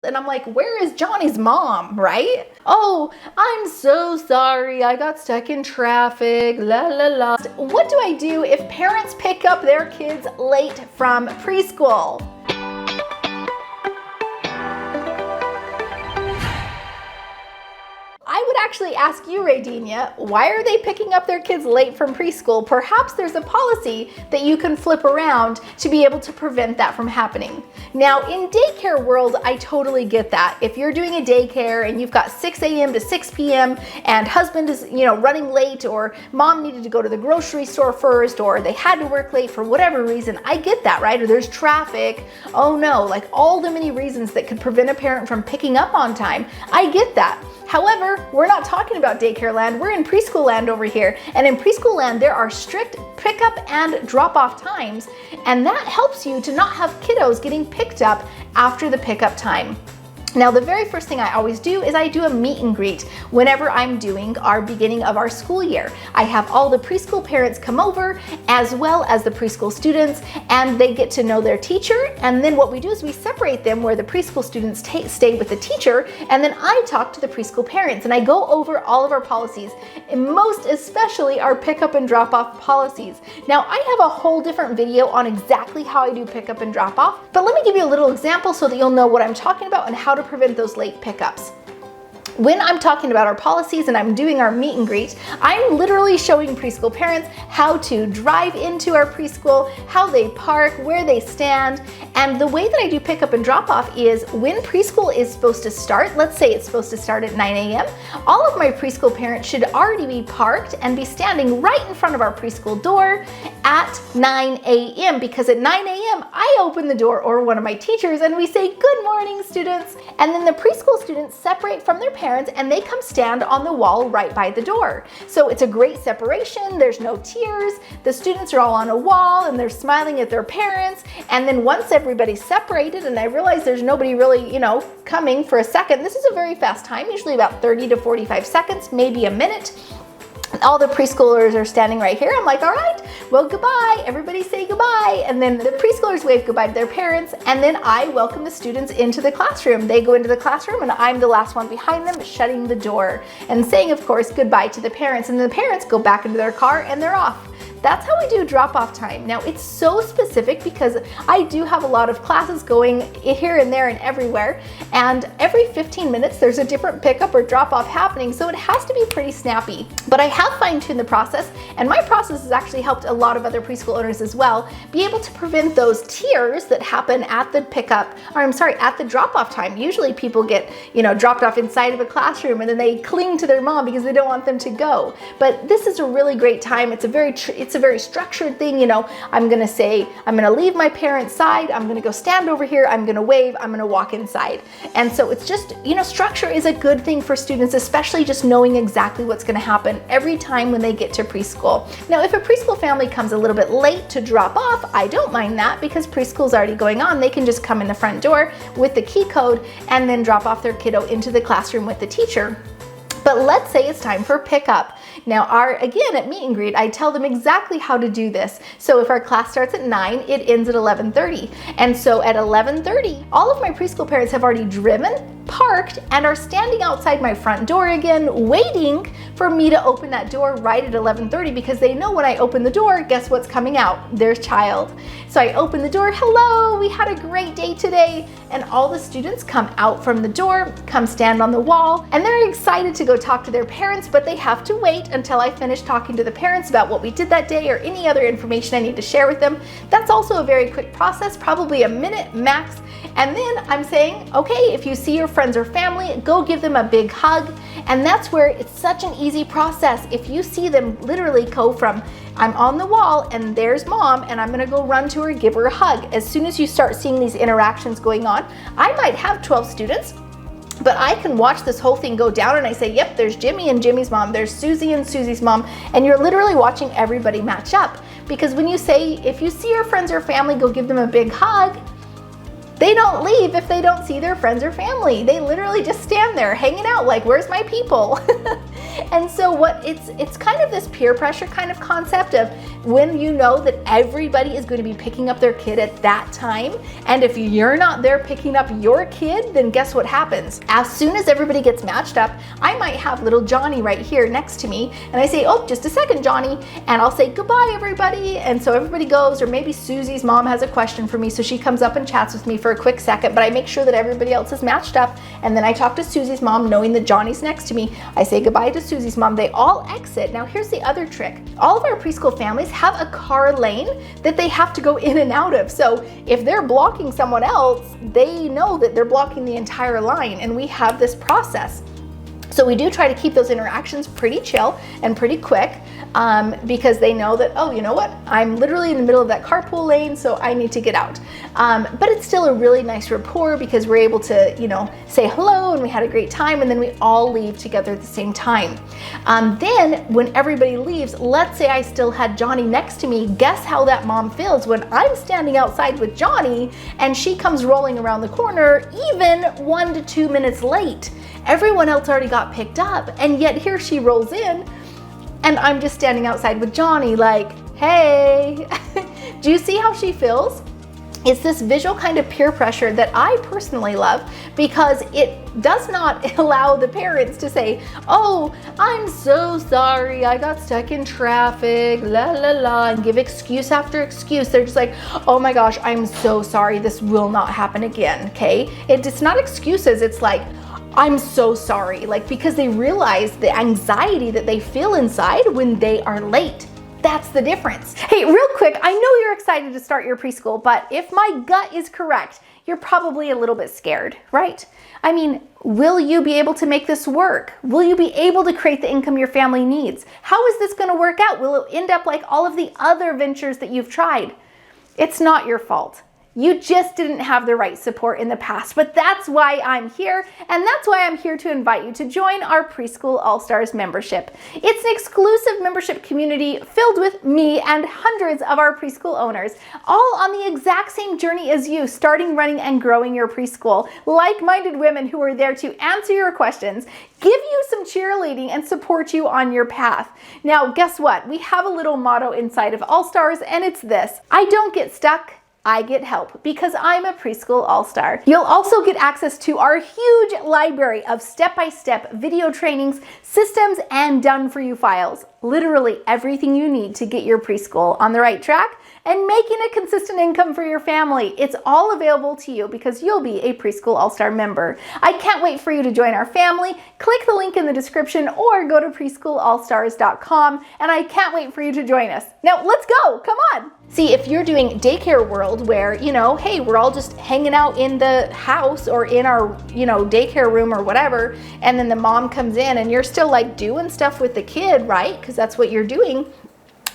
And I'm like, where is Johnny's mom, right? Oh, I'm so sorry, I got stuck in traffic, la la la. What do I do if parents pick up their kids late from preschool? I would actually ask you, Radinia, why are they picking up their kids late from preschool? Perhaps there's a policy that you can flip around to be able to prevent that from happening. Now, in daycare world, I totally get that. If you're doing a daycare and you've got 6 a.m. to 6 p.m. and husband is, running late, or mom needed to go to the grocery store first, or they had to work late for whatever reason, I get that, right? Or there's traffic. Oh no, like all the many reasons that could prevent a parent from picking up on time. I get that. However, we're not talking about daycare land, we're in preschool land over here. And in preschool land, there are strict pickup and drop-off times, and that helps you to not have kiddos getting picked up after the pickup time. Now, the very first thing I always do is I do a meet and greet whenever I'm doing our beginning of our school year. I have all the preschool parents come over as well as the preschool students, and they get to know their teacher. And then what we do is we separate them where the preschool students stay with the teacher, and then I talk to the preschool parents and I go over all of our policies, and most especially our pickup and drop off policies. Now, I have a whole different video on exactly how I do pickup and drop off, but let me give you a little example so that you'll know what I'm talking about and how to prevent those late pickups. When I'm talking about our policies and I'm doing our meet and greet, I'm literally showing preschool parents how to drive into our preschool, how they park, where they stand. And the way that I do pickup and drop off is when preschool is supposed to start, let's say it's supposed to start at 9 a.m., all of my preschool parents should already be parked and be standing right in front of our preschool door at 9 a.m. because at 9 a.m. I open the door, or one of my teachers, and we say, "Good morning, students." And then the preschool students separate from their parents and they come stand on the wall right by the door. So it's a great separation, there's no tears, the students are all on a wall and they're smiling at their parents. And then once everybody's separated and I realize there's nobody really, coming for a second, this is a very fast time, usually about 30 to 45 seconds, maybe a minute. All the preschoolers are standing right here. I'm like, all right, well, goodbye. Everybody say goodbye. And then the preschoolers wave goodbye to their parents. And then I welcome the students into the classroom. They go into the classroom and I'm the last one behind them, shutting the door and saying, of course, goodbye to the parents. And the parents go back into their car and they're off. That's how we do drop-off time. Now, it's so specific because I do have a lot of classes going here and there and everywhere, and every 15 minutes there's a different pickup or drop-off happening, so it has to be pretty snappy. But I have fine-tuned the process, and my process has actually helped a lot of other preschool owners as well be able to prevent those tears that happen at the at the drop-off time. Usually people get, dropped off inside of a classroom and then they cling to their mom because they don't want them to go. But this is a really great time. It's a very structured thing. I'm gonna say, I'm gonna leave my parents' side, I'm gonna go stand over here, I'm gonna wave, I'm gonna walk inside. And so it's just, structure is a good thing for students, especially just knowing exactly what's gonna happen every time when they get to preschool. Now, if a preschool family comes a little bit late to drop off, I don't mind that because preschool's already going on. They can just come in the front door with the key code and then drop off their kiddo into the classroom with the teacher. But let's say it's time for pickup. Now, again, at meet and greet, I tell them exactly how to do this. So if our class starts at 9, it ends at 11:30. And so at 11:30, all of my preschool parents have already driven, parked, and are standing outside my front door again, waiting for me to open that door right at 11:30 because they know when I open the door, guess what's coming out? Their child. So I open the door, hello, we had a great day today. And all the students come out from the door, come stand on the wall, and they're excited to go talk to their parents, but they have to wait until I finish talking to the parents about what we did that day or any other information I need to share with them. That's also a very quick process, probably a minute max. And then I'm saying, okay, if you see your friends or family, go give them a big hug. And that's where it's such an easy process. If you see them literally go from, I'm on the wall and there's mom and I'm gonna go run to her, give her a hug. As soon as you start seeing these interactions going on, I might have 12 students, but I can watch this whole thing go down and I say, yep, there's Jimmy and Jimmy's mom, there's Susie and Susie's mom, and you're literally watching everybody match up. Because when you say, if you see your friends or family, go give them a big hug, They don't leave if they don't see their friends or family. They literally just stand there hanging out like, where's my people? And so it's kind of this peer pressure kind of concept of when you know that everybody is going to be picking up their kid at that time, and if you're not there picking up your kid, then guess what happens? As soon as everybody gets matched up, I might have little Johnny right here next to me, and I say, oh, just a second, Johnny, and I'll say, goodbye, everybody, and so everybody goes, or maybe Susie's mom has a question for me, so she comes up and chats with me for a quick second, but I make sure that everybody else is matched up, and then I talk to Susie's mom, knowing that Johnny's next to me. I say goodbye to Susie's mom. They all exit. Now here's the other trick. All of our preschool families have a car lane that they have to go in and out of. So if they're blocking someone else, they know that they're blocking the entire line, and we have this process. So we do try to keep those interactions pretty chill and pretty quick, because they know that, oh, you know what? I'm literally in the middle of that carpool lane, so I need to get out. But it's still a really nice rapport because we're able to, say hello and we had a great time, and then we all leave together at the same time. Then when everybody leaves, let's say I still had Johnny next to me, guess how that mom feels when I'm standing outside with Johnny and she comes rolling around the corner even 1 to 2 minutes late. Everyone else already got picked up, and yet here she rolls in and I'm just standing outside with Johnny like, hey. Do you see how she feels? It's this visual kind of peer pressure that I personally love because it does not allow the parents to say, oh, I'm so sorry, I got stuck in traffic, la la la, and give excuse after excuse. They're just like, oh my gosh, I'm so sorry, this will not happen again, okay? It's not excuses, it's like, I'm so sorry, like, because they realize the anxiety that they feel inside when they are late. That's the difference. Hey, real quick, I know you're excited to start your preschool, but if my gut is correct, you're probably a little bit scared, right? I mean, will you be able to make this work? Will you be able to create the income your family needs? How is this going to work out? Will it end up like all of the other ventures that you've tried? It's not your fault. You just didn't have the right support in the past, but that's why I'm here, and that's why I'm here to invite you to join our Preschool All-Stars membership. It's an exclusive membership community filled with me and hundreds of our preschool owners, all on the exact same journey as you, starting, running, and growing your preschool. Like-minded women who are there to answer your questions, give you some cheerleading, and support you on your path. Now, guess what? We have a little motto inside of All-Stars, and it's this: I don't get stuck, I get help, because I'm a preschool all-star. You'll also get access to our huge library of step-by-step video trainings, systems, and done-for-you files. Literally everything you need to get your preschool on the right track and making a consistent income for your family. It's all available to you because you'll be a Preschool All-Star member. I can't wait for you to join our family. Click the link in the description or go to preschoolallstars.com, and I can't wait for you to join us. Now let's go, come on. See, if you're doing daycare world where, hey, we're all just hanging out in the house or in our, daycare room or whatever, and then the mom comes in and you're still like doing stuff with the kid, right? Because that's what you're doing.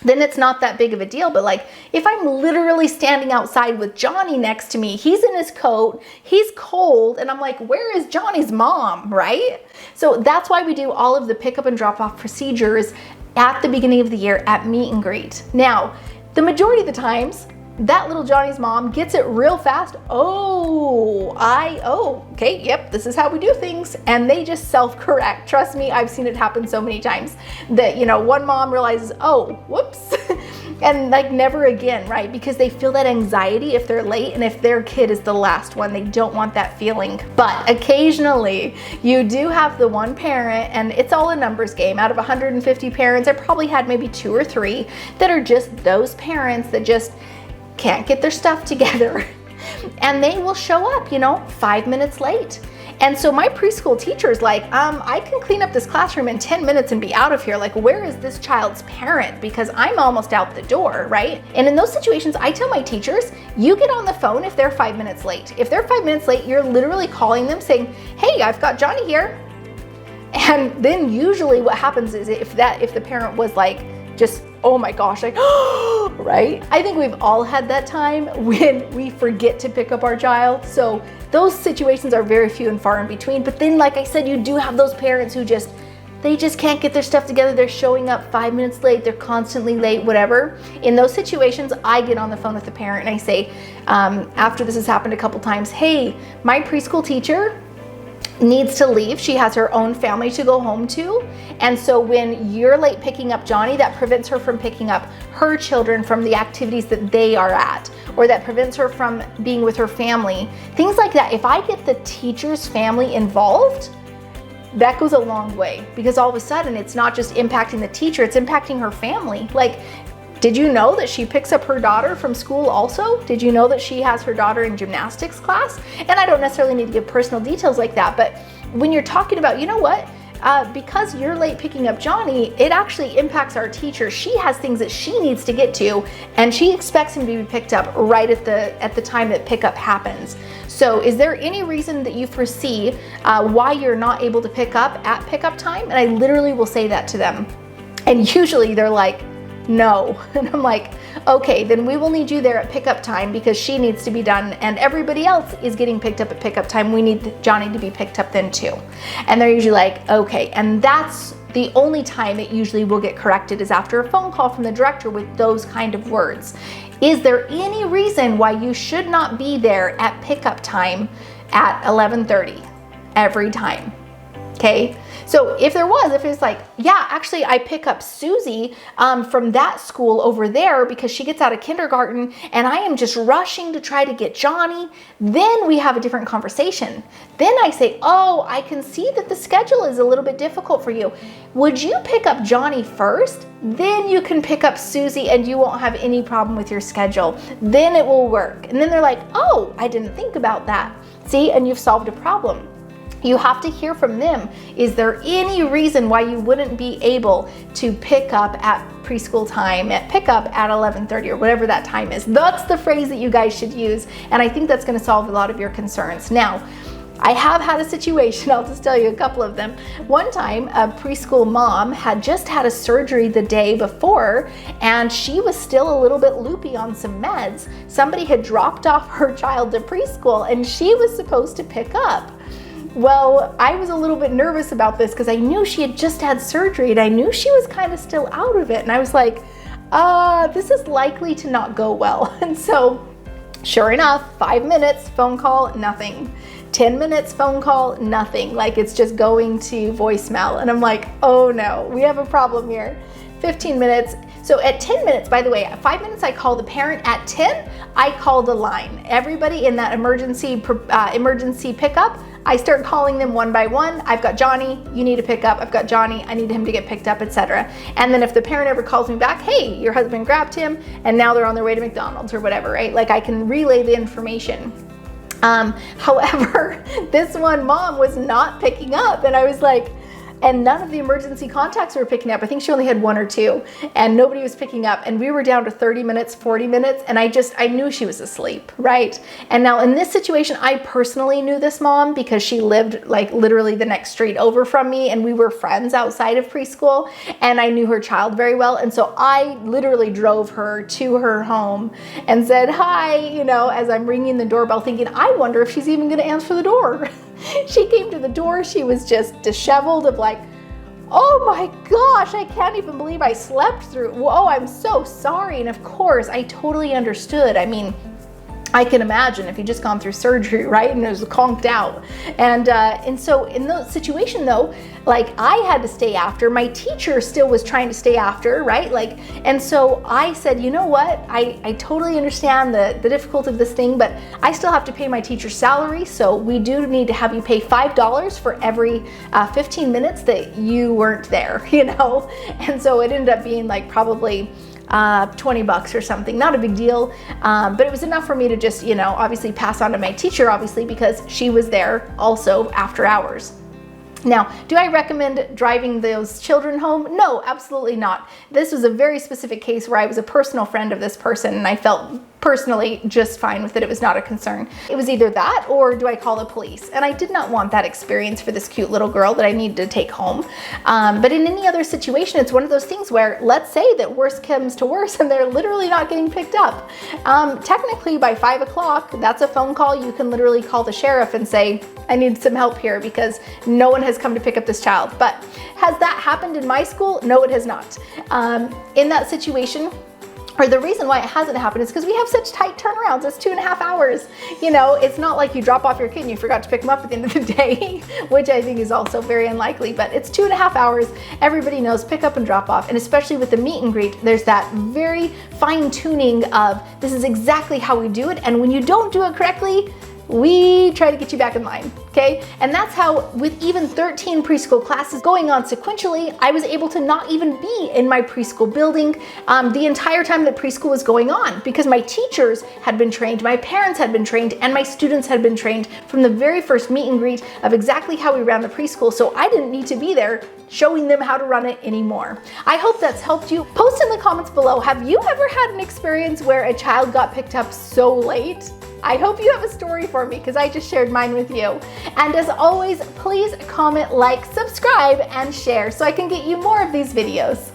Then it's not that big of a deal. But like, if I'm literally standing outside with Johnny next to me, he's in his coat, he's cold, and I'm like, where is Johnny's mom, right? So that's why we do all of the pickup and drop off procedures at the beginning of the year at meet and greet. Now, the majority of the times, that little Johnny's mom gets it real fast. Okay, yep, this is how we do things. And they just self-correct. Trust me, I've seen it happen so many times that, one mom realizes, oh, whoops, and like never again, right? Because they feel that anxiety if they're late, and if their kid is the last one, they don't want that feeling. But occasionally you do have the one parent, and it's all a numbers game. Out of 150 parents, I probably had maybe 2 or 3 that are just those parents that just can't get their stuff together. And they will show up, 5 minutes late. And so my preschool teacher's like, I can clean up this classroom in 10 minutes and be out of here. Like, where is this child's parent? Because I'm almost out the door, right? And in those situations, I tell my teachers, you get on the phone if they're 5 minutes late. If they're 5 minutes late, you're literally calling them saying, hey, I've got Johnny here. And then usually what happens is if the parent was like, just, oh my gosh, like, right? I think we've all had that time when we forget to pick up our child. So those situations are very few and far in between. But then, like I said, you do have those parents who just they just can't get their stuff together. They're showing up 5 minutes late. They're constantly late, whatever. In those situations, I get on the phone with the parent and I say, after this has happened a couple times, hey, my preschool teacher needs to leave. She has her own family to go home to. And so when you're late picking up Johnny, that prevents her from picking up her children from the activities that they are at, or that prevents her from being with her family. Things like that. If I get the teacher's family involved, that goes a long way, because all of a sudden it's not just impacting the teacher, it's impacting her family. Like, did you know that she picks up her daughter from school also? Did you know that she has her daughter in gymnastics class? And I don't necessarily need to give personal details like that, but when you're talking about, you know what, because you're late picking up Johnny, it actually impacts our teacher. She has things that she needs to get to, and she expects him to be picked up right at the time that pickup happens. So is there any reason that you foresee why you're not able to pick up at pickup time? And I literally will say that to them. And usually they're like, no. And I'm like, okay, then we will need you there at pickup time because she needs to be done and everybody else is getting picked up at pickup time. We need Johnny to be picked up then too. And they're usually like, okay. And that's the only time it usually will get corrected, is after a phone call from the director with those kind of words. Is there any reason why you should not be there at pickup time at 11:30 every time? Okay, so if it's like, yeah, actually I pick up Susie from that school over there because she gets out of kindergarten and I am just rushing to try to get Johnny, then we have a different conversation. Then I say, oh, I can see that the schedule is a little bit difficult for you. Would you pick up Johnny first? Then you can pick up Susie and you won't have any problem with your schedule. Then it will work. And then they're like, oh, I didn't think about that. See, and you've solved a problem. You have to hear from them. Is there any reason why you wouldn't be able to pick up at preschool time, at pickup at 11:30 or whatever that time is? That's the phrase that you guys should use. And I think that's going to solve a lot of your concerns. Now, I have had a situation, I'll just tell you a couple of them. One time, a preschool mom had just had a surgery the day before, and she was still a little bit loopy on some meds. Somebody had dropped off her child to preschool, and she was supposed to pick up. Well, I was a little bit nervous about this because I knew she had just had surgery and I knew she was kind of still out of it. And I was like, this is likely to not go well. And so sure enough, 5 minutes, phone call, nothing. 10 minutes, phone call, nothing. Like it's just going to voicemail. And I'm like, oh no, we have a problem here. 15 minutes. So at 10 minutes, by the way, at 5 minutes, I call the parent. At 10, I call the line. Everybody in that emergency pickup, I start calling them one by one. I've got Johnny, you need to pick up. I've got Johnny, I need him to get picked up, etc. And then if the parent ever calls me back, hey, your husband grabbed him and now they're on their way to McDonald's or whatever, right? Like I can relay the information. However, this one mom was not picking up and I was like, and none of the emergency contacts were picking up. I think she only had 1 or 2 and nobody was picking up. And we were down to 30 minutes, 40 minutes. And I knew she was asleep, right? And now in this situation, I personally knew this mom because she lived like literally the next street over from me and we were friends outside of preschool and I knew her child very well. And so I literally drove her to her home and said, hi, you know, as I'm ringing the doorbell thinking, I wonder if she's even gonna answer the door. She came to the door, she was just disheveled of like, oh my gosh, I can't even believe I slept through. Whoa, I'm so sorry. And of course, I totally understood. I mean, I can imagine if you just gone through surgery, right? And it was conked out. And so in that situation though, like I had to stay after, my teacher still was trying to stay after, right? Like, and so I said, you know what? I totally understand the difficulty of this thing, but I still have to pay my teacher's salary. So we do need to have you pay $5 for every 15 minutes that you weren't there, you know? And so it ended up being like probably $20 or something, not a big deal, but it was enough for me to just, you know, obviously pass on to my teacher, obviously, because she was there also after hours. Now, do I recommend driving those children home? No, absolutely not. This was a very specific case where I was a personal friend of this person and I felt personally just fine with it. It was not a concern. It was either that or do I call the police? And I did not want that experience for this cute little girl that I needed to take home. But in any other situation, it's one of those things where let's say that worst comes to worst and they're literally not getting picked up. Technically by 5 o'clock, that's a phone call. You can literally call the sheriff and say, I need some help here because no one has come to pick up this child. But Has that happened in my school? No, it has not. In that situation, or the reason why it hasn't happened is because we have such tight turnarounds. It's 2.5 hours. You know, it's not like you drop off your kid and you forgot to pick them up at the end of the day, which I think is also very unlikely, but it's 2.5 hours. Everybody knows pick up and drop off. And especially with the meet and greet, there's that very fine tuning of this is exactly how we do it. And when you don't do it correctly, we try to get you back in line, okay? And that's how, with even 13 preschool classes going on sequentially, I was able to not even be in my preschool building the entire time that preschool was going on, because my teachers had been trained, my parents had been trained, and my students had been trained from the very first meet and greet of exactly how we ran the preschool, so I didn't need to be there showing them how to run it anymore. I hope that's helped you. Post in the comments below, have you ever had an experience where a child got picked up so late? I hope you have a story for me because I just shared mine with you. And as always, please comment, like, subscribe, and share so I can get you more of these videos.